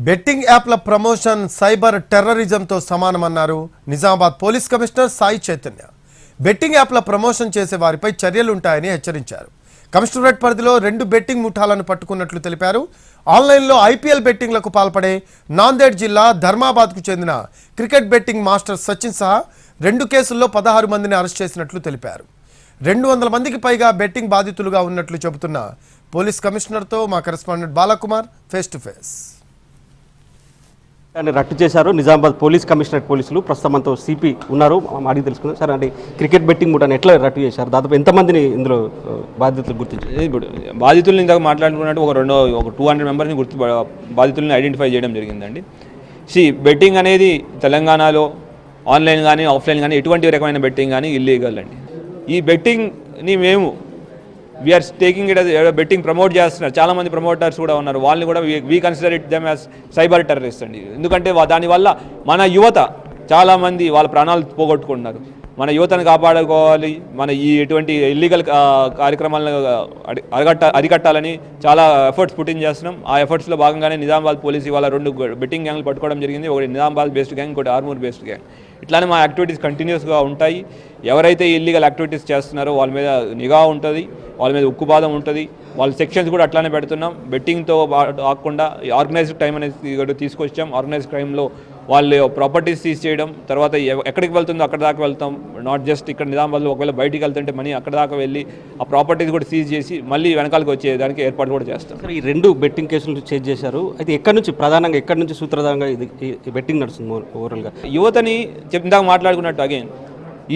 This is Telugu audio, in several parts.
బెట్టింగ్ యాప్ల ప్రమోషన్ సైబర్ టెర్రరిజంతో సమానమన్నారు Nizamabad police commissioner Sai Chaitanya. Betting యాప్ల ప్రమోషన్ చేసే వారిపై చర్యలుంటాయని హెచ్చరించారు. కమిషనరేట్ పరిధిలో 2 బెట్టింగ్ ముఠాలను పట్టుకున్నట్లు తెలిపారు. ఆన్లైన్లో ఐపీఎల్ బెట్టింగ్లకు పాల్పడే నాందేడ్ జిల్లా ధర్మాబాద్కు చెందిన క్రికెట్ బెట్టింగ్ మాస్టర్ సచిన్ సహా 2 కేసుల్లో 16 మందిని అరెస్ట్ చేసినట్లు తెలిపారు. 200 మందికి పైగా బెట్టింగ్ బాధితులుగా ఉన్నట్లు చెబుతున్న పోలీస్ కమిషనర్తో మా correspondent Balakumar face to face. రట్టు చేశారు నిజామాబాద్ పోలీస్ కమిషనరేట్ పోలీసులు. ప్రస్తుతం మనతో సిపి ఉన్నారు, అడిగి తెలుసుకుందాం. సార్, అంటే క్రికెట్ బెట్టింగ్ ముఠాను ఎట్లా రట్టు చేశారు? దాదాపు ఎంతమందిని ఇందులో బాధితులు గుర్తించారు? ఇప్పుడు బాధితులను ఇందాక మాట్లాడుకున్నట్టు ఒక 200 మెంబర్స్ని బాధితులను ఐడెంటిఫై చేయడం జరిగిందండి. బెట్టింగ్ అనేది తెలంగాణలో ఆన్లైన్ కానీ ఆఫ్లైన్ కానీ ఎటువంటి రకమైన బెట్టింగ్ కానీ ఇల్లీగల్ అండి. ఈ బెట్టింగ్ని మేము we are taking it betting promote చేస్తున్నారు. చాలామంది ప్రమోటర్స్ కూడా ఉన్నారు. వాళ్ళని కూడా we consider it them as cyber terrorist అండి. ఎందుకంటే దానివల్ల మన యువత చాలామంది వాళ్ళ ప్రాణాలు పోగొట్టుకుంటున్నారు. మన యువతను కాపాడుకోవాలి, మన ఈ ఎటువంటి ఇల్లీగల్ కార్యక్రమాలను అరికట్టాలని చాలా ఎఫర్ట్స్ పుట్టిన్ చేస్తున్నాం. ఆ ఎఫర్ట్స్లో భాగంగానే నిజామాబాద్ పోలీసు ఇవాళ 2 బెట్టింగ్ గ్యాంగ్లు పట్టుకోవడం జరిగింది. ఒకటి నిజామాబాద్ బేస్డ్ గ్యాంగ్, ఇంకోటి ఆర్మూర్ బేస్డ్ గ్యాంగ్. ఇట్లానే మా యాక్టివిటీస్ కంటిన్యూస్గా ఉంటాయి. ఎవరైతే ఇల్లీగల్ యాక్టివిటీస్ చేస్తున్నారో వాళ్ళ మీద నిఘా ఉంటుంది, వాళ్ళ మీద ఉక్కుపాదం ఉంటుంది. వాళ్ళ సెక్షన్స్ కూడా అట్లానే పెడుతున్నాం. బెట్టింగ్తో కాకుండా ఆర్గనైజ్డ్ క్రైమ్ అనేది తీసుకొచ్చాం. ఆర్గనైజ్డ్ క్రైమ్లో వాళ్ళు ప్రాపర్టీస్ సీజ్ చేయడం, తర్వాత ఎక్కడికి వెళ్తుందో అక్కడ దాకా వెళ్తాం. నాట్ జస్ట్ ఇక్కడ నిజామాబాద్లో ఒకవేళ బయటికి వెళ్తుంటే మనీ అక్కడ దాకా వెళ్ళి ఆ ప్రాపర్టీస్ కూడా సీజ్ చేసి మళ్ళీ వెనకాలకు వచ్చేదానికి ఏర్పాటు కూడా చేస్తాం. ఈ 2 బెట్టింగ్ కేసులు చేజ్ చేశారు. అయితే ఎక్కడి నుంచి సూత్రధారంగా ఈ బెట్టింగ్ నడుస్తుంది ఓవరాల్గా? యువతని ఇందాక మాట్లాడుకున్నట్టు అగైన్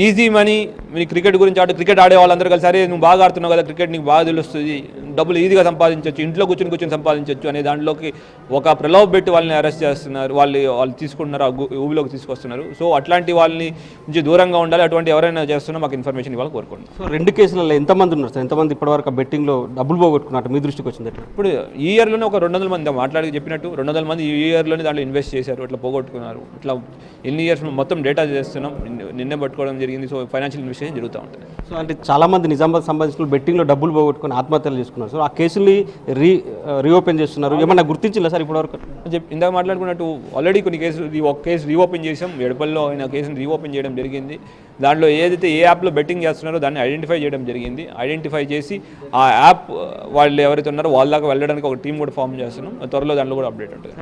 ఈజీ మనీ. మీ క్రికెట్ గురించి క్రికెట్ ఆడే వాళ్ళందరూ కలిసి సరే నువ్వు బాగా ఆడుతున్నావు కదా, క్రికెట్ నీకు బాగా తెలుస్తుంది, డబ్బులు ఈజీగా సంపాదించవచ్చు, ఇంట్లో కూర్చొని సంపాదించవచ్చు అనే దాంట్లోకి ఒక ప్రలోభ పెట్టి వాళ్ళని అరెస్ట్ చేస్తున్నారు. వాళ్ళు తీసుకుంటున్నారు, ఆ ఊబిలోకి తీసుకొస్తున్నారు. సో అట్లాంటి వాళ్ళని నుంచి దూరంగా ఉండాలి. అటువంటి ఎవరైనా చేస్తున్నా మాకు ఇన్ఫర్మేషన్ ఇవ్వాలి కోరుకుంటున్నాం. సో 2 కేసులలో ఎంతమంది ఉన్నారు సార్? ఎంతమంది ఇప్పటివరకు బెట్టింగ్లో డబ్బులు పోగొట్టుకున్నట్టు మీ దృష్టికి వచ్చింది? ఇప్పుడు ఈ ఇయర్లోనే ఒక 200 మంది మాట్లాడి చెప్పినట్టు 200 మంది ఈ ఇయర్లోనే దాంట్లో ఇన్వెస్ట్ చేశారు, ఇట్లా పోగొట్టుకున్నారు. ఇట్లా ఎన్ని ఇయర్స్ మొత్తం డేటా చేస్తున్నాం, నిన్నే పట్టుకోవడం జరిగింది. సో ఫైనాన్షియల్ ఇన్వెస్టిగేషన్ జరుగుతూ ఉంటుంది. సో అంటే చాలామంది నిజామాబాద్ సంబంధించిన బెట్టింగ్లో డబ్బులు పోగొట్టుకుని ఆత్మహత్యలు చేసుకున్నారు. సో ఆ కేసుని రీఓపెన్ చేస్తున్నారు. ఏమన్నా గుర్తించిందా సార్ ఇప్పటివరకు? ఇందాక మాట్లాడుకున్నట్టు ఆల్రెడీ కొన్ని కేసులు ఒక కేసు రీఓపెన్ చేసాం. ఎడపల్లో అయిన కేసుని రీఓపెన్ చేయడం జరిగింది. దాంట్లో ఏదైతే ఏ యాప్లో బెట్టింగ్ చేస్తున్నారో దాన్ని ఐడెంటిఫై చేయడం జరిగింది. ఐడెంటిఫై చేసి ఆ యాప్ వాళ్ళు ఎవరైతే ఉన్నారో వాళ్ళ దాకా వెళ్ళడానికి ఒక టీం కూడా ఫామ్ చేస్తున్నాం. త్వరలో దాంట్లో కూడా అప్డేట్ ఉంటుంది.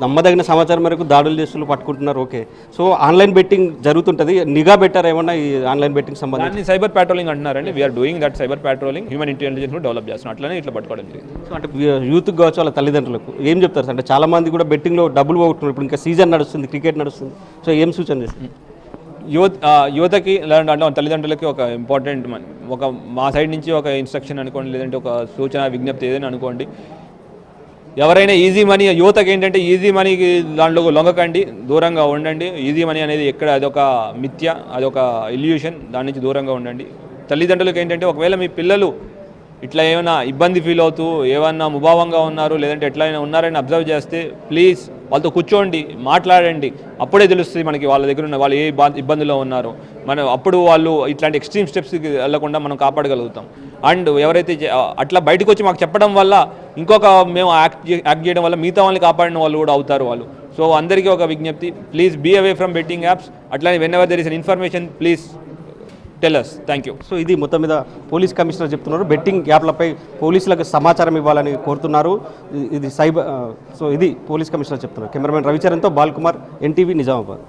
నమ్మదగిన సమాచారం మేరకు దాడులు చేస్తున్నారు, పట్టుకుంటున్నారు. ఓకే. సో ఆన్లైన్ బెట్టింగ్ జరుగుతుంటుంది, నిఘా బెట్టారు ఏమన్నా ఈ ఆన్లైన్ బెట్టింగ్ సంబంధించి? సైబర్ ప్యాట్రోలింగ్ అంటున్నారండి. We are doing that cyber patrolling, human intelligence కూడా డెవలప్ చేస్తున్నాం. అట్లనే ఇట్లా పట్టుకోవడం జరిగింది. సో అంటే యూత్కి కావచ్చు, వాళ్ళ తల్లిదండ్రులకు ఏం చెప్తారు సార్? అంటే చాలా మంది కూడా బెట్టింగ్లో డబ్బులు పోగొట్టుకున్నారు. ఇప్పుడు ఇంకా సీజన్ నడుస్తుంది, క్రికెట్ నడుస్తుంది. సో ఏం సూచన చేస్తుంది యువతకి అంటే తల్లిదండ్రులకి ఒక ఇంపార్టెంట్ మా సైడ్ నుంచి ఒక ఇన్స్ట్రక్షన్ అనుకోండి, లేదంటే ఒక సూచన విజ్ఞప్తి ఏదైనా అనుకోండి. ఎవరైనా ఈజీ మనీ, యువతకి ఏంటంటే ఈజీ మనీకి దాంట్లో లొంగకండి, దూరంగా ఉండండి. ఈజీ మనీ అనేది ఎక్కడ అదొక మిథ్య, అదొక ఇల్యూషన్, దాని నుంచి దూరంగా ఉండండి. తల్లిదండ్రులకు ఏంటంటే ఒకవేళ మీ పిల్లలు ఇట్లా ఏమైనా ఇబ్బంది ఫీల్ అవుతూ ఏమన్నా ముభావంగా ఉన్నారు, లేదంటే ఎట్లయినా ఉన్నారని అబ్జర్వ్ చేస్తే ప్లీజ్ వాళ్ళతో కూర్చోండి, మాట్లాడండి. అప్పుడే తెలుస్తుంది మనకి వాళ్ళ దగ్గర ఉన్న వాళ్ళు ఏ ఇబ్బందిలో ఉన్నారో. అప్పుడు వాళ్ళు ఇట్లాంటి ఎక్స్ట్రీమ్ స్టెప్స్కి వెళ్లకుండా మనం కాపాడగలుగుతాం. అండ్ ఎవరైతే అట్లా బయటకు వచ్చి మాకు చెప్పడం వల్ల ఇంకొక మేము యాక్ట్ చేయడం వల్ల మిగతా వాళ్ళని కాపాడిన వాళ్ళు కూడా అవుతారు వాళ్ళు. సో అందరికీ ఒక విజ్ఞప్తి, please be away from betting apps. అట్లానే whenever there is an information please tell us. Thank you. So ఇది మొత్తం మీద పోలీస్ కమిషనర్ చెప్తున్నారు. బెట్టింగ్ యాప్లపై పోలీసులకు సమాచారం ఇవ్వాలని కోరుతున్నారు. ఇది పోలీస్ కమిషనర్ చెప్తున్నారు. కెమెరామెన్ రవిచరణ్తో బాలకుమార్, NTV, నిజామాబాద్.